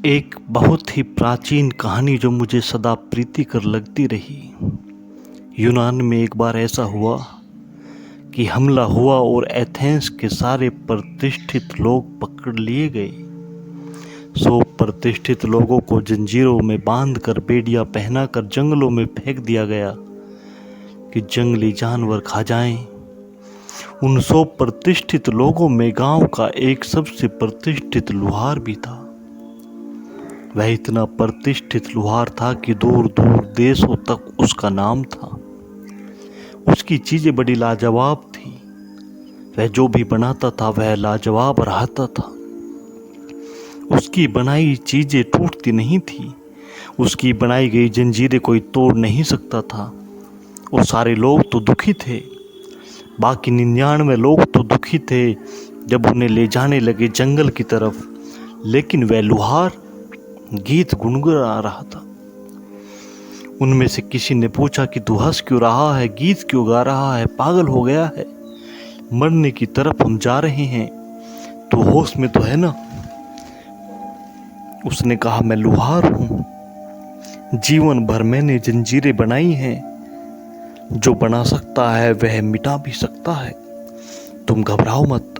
एक बहुत ही प्राचीन कहानी जो मुझे सदा प्रीतिकर लगती रही। यूनान में एक बार ऐसा हुआ कि हमला हुआ और एथेंस के सारे प्रतिष्ठित लोग पकड़ लिए गए। 100 प्रतिष्ठित लोगों को जंजीरों में बांधकर बेड़ियां पहनाकर जंगलों में फेंक दिया गया कि जंगली जानवर खा जाएं। उन 100 प्रतिष्ठित लोगों में गांव का एक सबसे प्रतिष्ठित लुहार भी था। वह इतना प्रतिष्ठित लुहार था कि दूर दूर देशों तक उसका नाम था। उसकी चीजें बड़ी लाजवाब थी। वह जो भी बनाता था वह लाजवाब रहता था। उसकी बनाई चीजें टूटती नहीं थी। उसकी बनाई गई जंजीरें कोई तोड़ नहीं सकता था। वो सारे लोग तो दुखी थे। बाकी 99 लोग तो दुखी थे जब उन्हें ले जाने लगे जंगल की तरफ। लेकिन वह लुहार गीत गुनगुना रहा था। उनमें से किसी ने पूछा कि तू हंस क्यों रहा है, गीत क्यों गा रहा है, पागल हो गया है? मरने की तरफ हम जा रहे हैं, तू होश में तो है ना? उसने कहा, मैं लुहार हूं। जीवन भर मैंने जंजीरें बनाई हैं। जो बना सकता है वह मिटा भी सकता है। तुम घबराओ मत,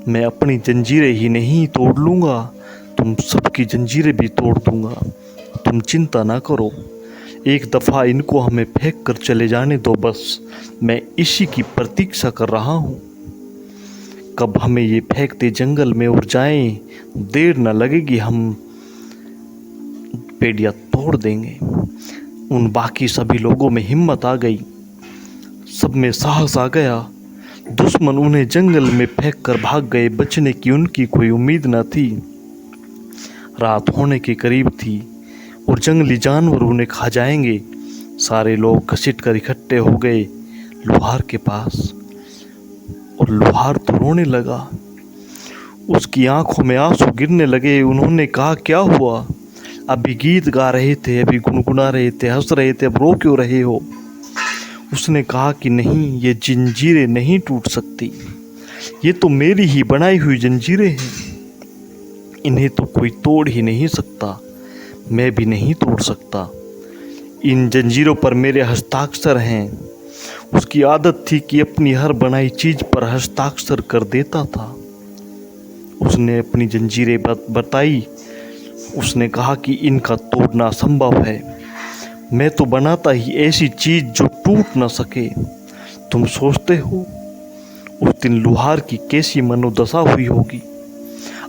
मैं अपनी जंजीरें ही नहीं तोड़ लूंगा, तुम सबकी जंजीरें भी तोड़ दूंगा। तुम चिंता ना करो, एक दफ़ा इनको हमें फेंक कर चले जाने दो। बस मैं इसी की प्रतीक्षा कर रहा हूँ। कब हमें ये फेंकते जंगल में उड़ जाएं, देर न लगेगी, हम बेड़ियां तोड़ देंगे। उन बाकी सभी लोगों में हिम्मत आ गई, सब में साहस आ गया। दुश्मन उन्हें जंगल में फेंक कर भाग गए। बचने की उनकी कोई उम्मीद न थी। रात होने के करीब थी और जंगली जानवर उन्हें खा जाएंगे। सारे लोग घसीट कर इकट्ठे हो गए लुहार के पास, और लुहार तो रोने लगा। उसकी आंखों में आंसू गिरने लगे। उन्होंने कहा, क्या हुआ? अभी गीत गा रहे थे, अभी गुनगुना रहे थे, हंस रहे थे, अब रो क्यों रहे हो? उसने कहा कि नहीं, ये जंजीरें नहीं टूट सकती। ये तो मेरी ही बनाई हुई जंजीरें हैं। इन्हें तो कोई तोड़ ही नहीं सकता, मैं भी नहीं तोड़ सकता। इन जंजीरों पर मेरे हस्ताक्षर हैं। उसकी आदत थी कि अपनी हर बनाई चीज पर हस्ताक्षर कर देता था। उसने अपनी जंजीरें बताई। उसने कहा कि इनका तोड़ना संभव है। मैं तो बनाता ही ऐसी चीज जो टूट न सके। तुम सोचते हो उस दिन लुहार की कैसी मनोदशा हुई होगी?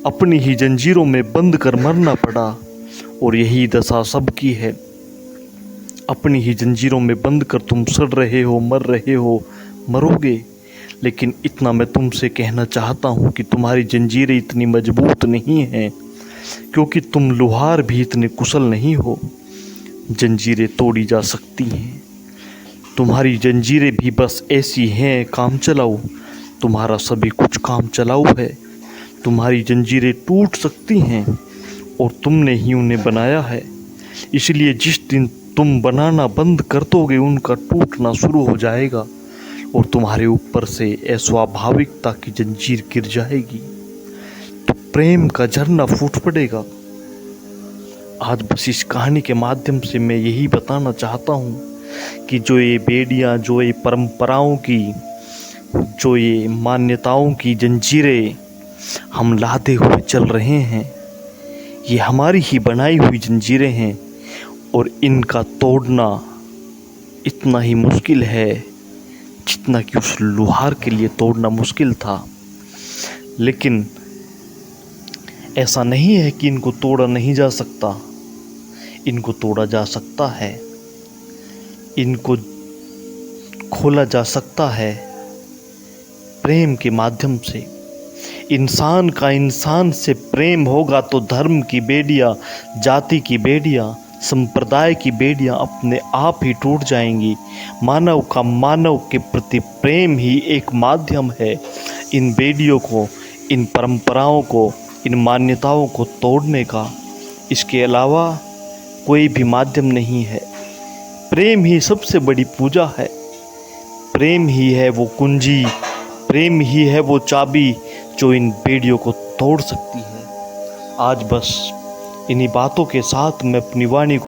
अपनी ही जंजीरों में बंद कर मरना पड़ा, और यही दशा सबकी है। अपनी ही जंजीरों में बंद कर तुम सड़ रहे हो, मर रहे हो, मरोगे। लेकिन इतना मैं तुमसे कहना चाहता हूँ कि तुम्हारी जंजीरें इतनी मजबूत नहीं हैं, क्योंकि तुम लुहार भी इतने कुशल नहीं हो। जंजीरें तोड़ी जा सकती हैं। तुम्हारी जंजीरें भी बस ऐसी हैं, काम चलाओ। तुम्हारा सभी कुछ काम चलाओ है। तुम्हारी जंजीरें टूट सकती हैं और तुमने ही उन्हें बनाया है। इसलिए जिस दिन तुम बनाना बंद कर दोगे, उनका टूटना शुरू हो जाएगा और तुम्हारे ऊपर से अस्वाभाविकता की जंजीर गिर जाएगी, तो प्रेम का झरना फूट पड़ेगा। आज बस इस कहानी के माध्यम से मैं यही बताना चाहता हूँ कि जो ये बेड़ियाँ, जो ये परंपराओं की, जो ये मान्यताओं की जंजीरें हम लादे हुए चल रहे हैं, ये हमारी ही बनाई हुई जंजीरें हैं। और इनका तोड़ना इतना ही मुश्किल है जितना कि उस लुहार के लिए तोड़ना मुश्किल था। लेकिन ऐसा नहीं है कि इनको तोड़ा नहीं जा सकता। इनको तोड़ा जा सकता है, इनको खोला जा सकता है प्रेम के माध्यम से। इंसान का इंसान से प्रेम होगा तो धर्म की बेड़ियां, जाति की बेड़ियां, संप्रदाय की बेड़ियां अपने आप ही टूट जाएंगी। मानव का मानव के प्रति प्रेम ही एक माध्यम है इन बेड़ियों को, इन परंपराओं को, इन मान्यताओं को तोड़ने का। इसके अलावा कोई भी माध्यम नहीं है। प्रेम ही सबसे बड़ी पूजा है। प्रेम ही है वो कुंजी, प्रेम ही है वो चाबी जो इन बेड़ियों को तोड़ सकती है। आज बस इन्हीं बातों के साथ मैं अपनी वाणी को